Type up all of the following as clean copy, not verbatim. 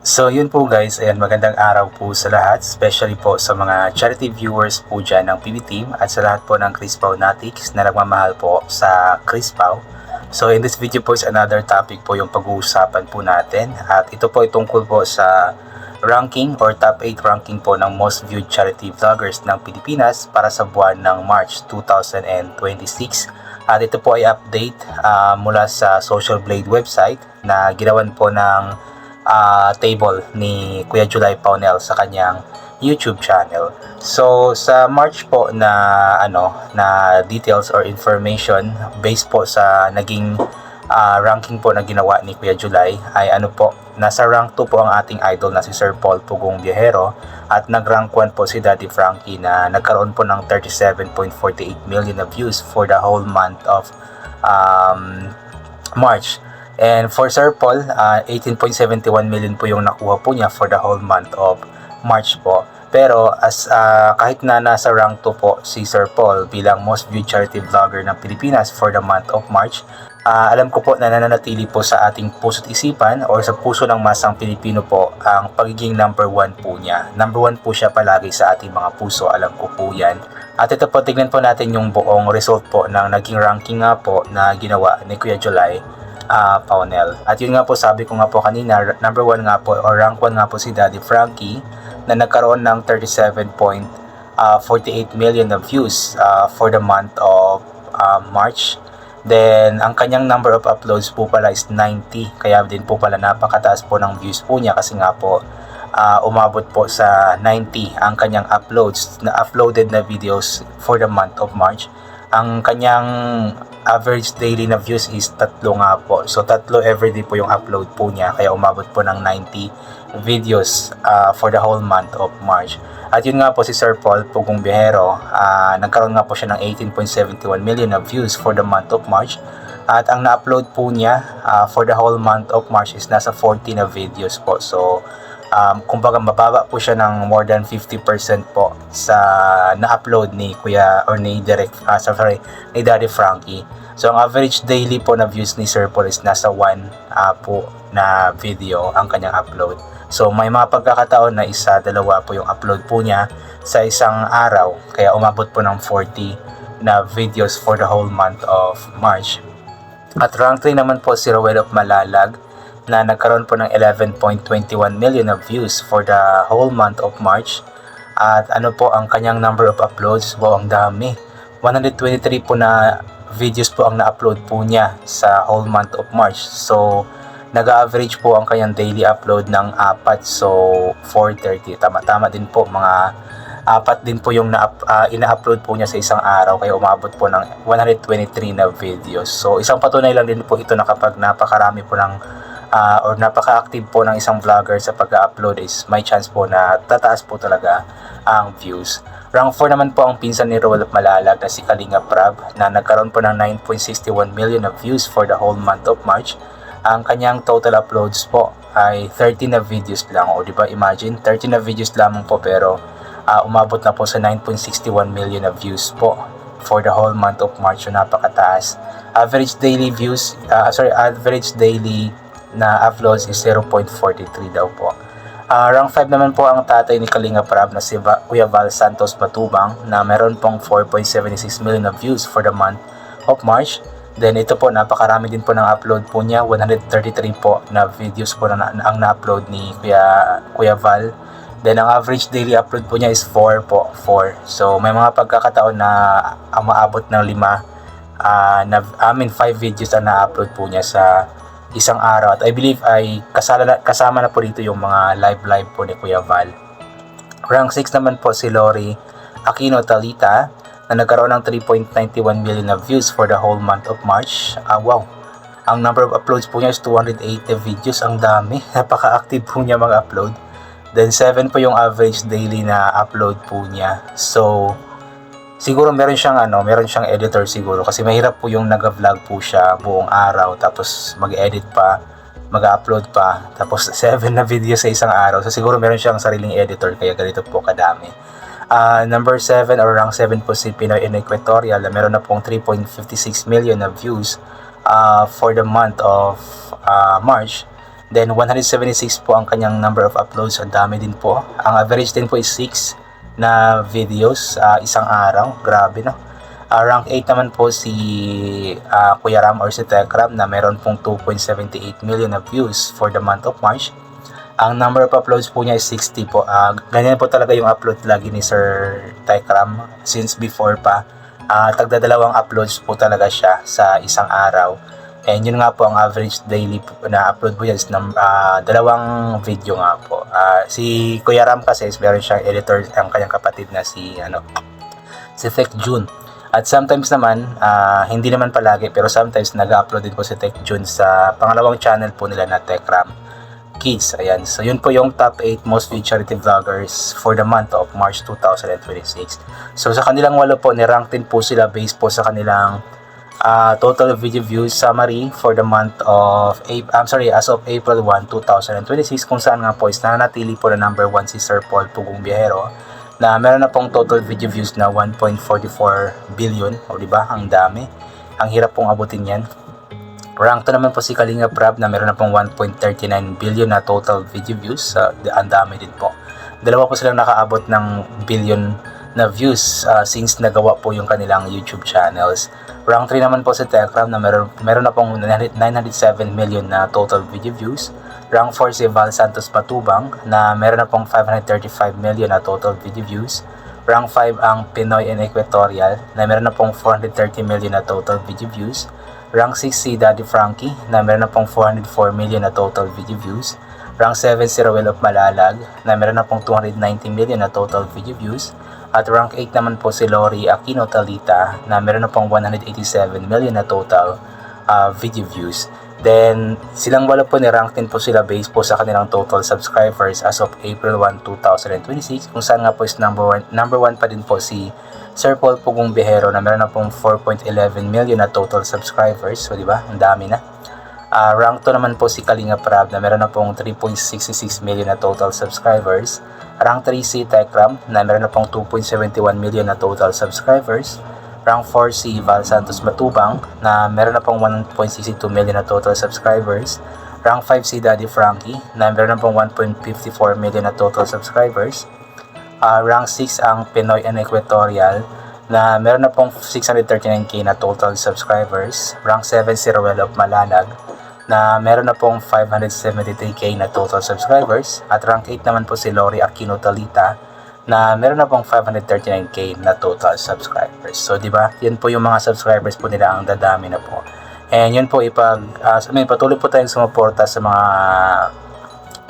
So yun po guys, ayan, magandang araw po sa lahat, especially po sa mga charity viewers po dyan ng PB Team at sa lahat po ng Chris Pao Natics na nagmamahal po sa Chris Pao. So in this video po is another topic po yung pag-uusapan po natin at ito po ay tungkol po sa ranking or top 8 ranking po ng most viewed charity vloggers ng Pilipinas para sa buwan ng March 2026. At ito po ay update mula sa Social Blade website na ginawan po ng table ni Kuya July Paunel sa kanyang YouTube channel. So sa March po na details or information based po sa naging ranking po na ginawa ni Kuya July ay nasa rank 2 po ang ating idol na si Sir Paul Pugong Viajero at nag-rank 1 po si Daddy Frankie na nagkaroon po ng 37.48 million na views for the whole month of March. And for Sir Paul, 18.71 million po yung nakuha po niya for the whole month of March po. Pero kahit na nasa rank 2 po si Sir Paul bilang most viewed charity vlogger ng Pilipinas for the month of March, alam ko po na nananatili po sa ating puso't isipan or sa puso ng masang Pilipino po ang pagiging number 1 po niya. Number 1 po siya palagi sa ating mga puso, alam ko po yan. At ito po, tignan po natin yung buong result po ng naging ranking nga po na ginawa ni Kuya July Paunel. At yun nga po, sabi ko nga po kanina, number 1 nga po or rank 1 nga po si Daddy Frankie na nagkaroon ng 37.48 million na views for the month of March. Then ang kanyang number of uploads po pala is 90, kaya din po pala napakataas po ng views po niya kasi nga po umabot po sa 90 ang kanyang uploaded na videos for the month of March. Ang kanyang average daily na views is 3 nga po. So 3 everyday po yung upload po niya, kaya umabot po ng 90 videos for the whole month of March. At yun nga po si Sir Paul Pugong Viajero, nagkaroon nga po siya ng 18.71 million na views for the month of March. At ang na-upload po niya for the whole month of March is nasa 40 na videos po. So kumbaga mababa po siya ng more than 50% po sa na-upload ni Kuya or ni Daddy Frankie. So ang average daily po na views ni Sir Paul is nasa 1 po na video ang kanyang upload. So may mga pagkakataon na dalawa po yung upload po niya sa isang araw, kaya umabot po ng 40 na videos for the whole month of March. At rank 3 naman po si Rowell of Malalag na nagkaroon po ng 11.21 million na views for the whole month of March. At ang kanyang number of uploads, wow, ang dami. 123 po na videos po ang na-upload po niya sa whole month of March. So nag-average po ang kanyang daily upload ng 4, so 430. Tama din po, mga 4 din po yung ina-upload po niya sa isang araw, kaya umabot po ng 123 na videos. So isang patunay lang din po ito na kapag napakarami po ng or napaka-active po ng isang vlogger sa pag-upload is may chance po na tataas po talaga ang views. Rank 4 naman po ang pinsan ni Rowell of Malalag na si Kalinga Prab na nagkaroon po ng 9.61 million na views for the whole month of March. Ang kanyang total uploads po ay 30 na videos lang. O diba, imagine 30 na videos lamang po pero umabot na po sa 9.61 million na views po for the whole month of March. So napakataas. Average daily na uploads is 0.43 daw po. Rank 5 naman po ang tatay ni Kalinga Prab na si Kuya Val Santos Matubang na meron pong 4.76 million na views for the month of March. Then ito po, napakarami din po ng upload po niya, 133 po na videos po na ang na-upload ni Kuya Val. Then ang average daily upload po niya is 4 po, 4. So may mga pagkakataon na maabot ng 5 videos na na-upload po niya sa isang araw. At I believe ay kasama na po dito yung mga live po ni Kuya Val. Rank 6 naman po si Lori Aquino Talita na nagkaroon ng 3.91 million na views for the whole month of March. Wow! Ang number of uploads po niya is 280 videos. Ang dami. Napaka-active po niya mag-upload. Then 7 po yung average daily na upload po niya. So siguro meron siyang editor siguro kasi mahirap po yung nag-vlog po siya buong araw tapos mag-edit pa, mag-upload pa, tapos 7 na video sa isang araw. So siguro meron siyang sariling editor kaya ganito po kadami. Number 7 or rank 7 po si Pinoy in Equatorial na meron na pong 3.56 million na views for the month of March. Then 176 po ang kanyang number of uploads. Ang dami din po. Ang average din po is 6 na videos isang araw. Grabe, no? Rank 8 naman po si Kuya Ram or si Tekram na meron pong 2.78 million na views for the month of March. Ang number of uploads po niya is 60 po. Ganyan po talaga yung upload lagi ni Sir Tekram since before pa. Tagdadalawang uploads po talaga siya sa isang araw. And yun nga po ang average daily na upload po yan is dalawang video nga po. Si Kuya Ram kasi meron siyang editor, ang kanyang kapatid na si Tech June. At sometimes naman, hindi naman palagi, pero sometimes nag-upload din po si Tech June sa pangalawang channel po nila na Tech Ram Kids. Ayan. So yun po yung top 8 most viewed charity vloggers for the month of March 2026. So sa kanilang 8 po, nirank din po sila based po sa kanilang total video views summary for the month of as of April 1, 2026, kung saan nga po is nananatili po na number 1 si Sir Paul Pugong Biyahero na meron na pong total video views na 1.44 billion. O diba? Ang dami. Ang hirap pong abutin yan. Rank 2 naman po si Kalinga Prab na meron na pong 1.39 billion na total video views. Ang dami din po. Dalawa po silang nakaabot ng billion na views since nagawa po yung kanilang YouTube channels. Rank 3 naman po si Tekram na meron na pong 907 million na total video views. Rank 4 si Val Santos Matubang na meron na pong 535 million na total video views. Rank 5 ang Pinoy and Equatorial na meron na pong 430 million na total video views. Rank 6 si Daddy Frankie na meron na pong 404 million na total video views. Rank 7 si Roel of Malalag na meron na pong 290 million na total video views. At rank 8 naman po si Lori Aquino Talita na meron na pong 187 million na total video views. Then silang 8 po ni-rank din po sila based po sa kanilang total subscribers as of April 1, 2026, kung saan nga po is number 1 pa din po si Sir Paul Pugong Biyahero na meron na pong 4.11 million na total subscribers. So diba, ang dami na. Rank 2 naman po si Kalinga Prab na meron na pong 3.66 million na total subscribers. Rank 3 si Tekram na meron na pong 2.71 million na total subscribers. Rank 4 si Val Santos Matubang na meron na pong 1.62 million na total subscribers. Rank 5 si Daddy Frankie na meron na pong 1.54 million na total subscribers. Rank 6 ang Pinoy and Equatorial na meron na pong 639k na total subscribers. Rank 7 si Roel of Malalag na meron na pong 573k na total subscribers. At rank 8 naman po si Lori Aquino Talita na meron na pong 539k na total subscribers. So di ba? Yan po yung mga subscribers po nila, ang dadami na po. And yun po patuloy po tayong sumuporta sa mga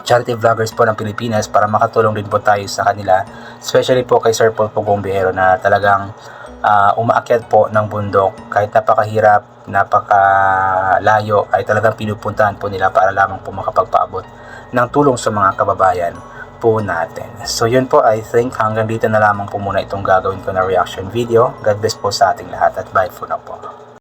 charity vloggers po ng Pilipinas para makatulong din po tayo sa kanila, especially po kay Sir Paul Pugong Biyahero na talagang umaakyat po ng bundok kahit napakahirap, napakalayo, ay talagang pinupuntahan po nila para lamang po makapagpaabot ng tulong sa mga kababayan po natin. So yun po, I think hanggang dito na lamang po muna itong gagawin ko na reaction video. God bless po sa ating lahat at bye for now po.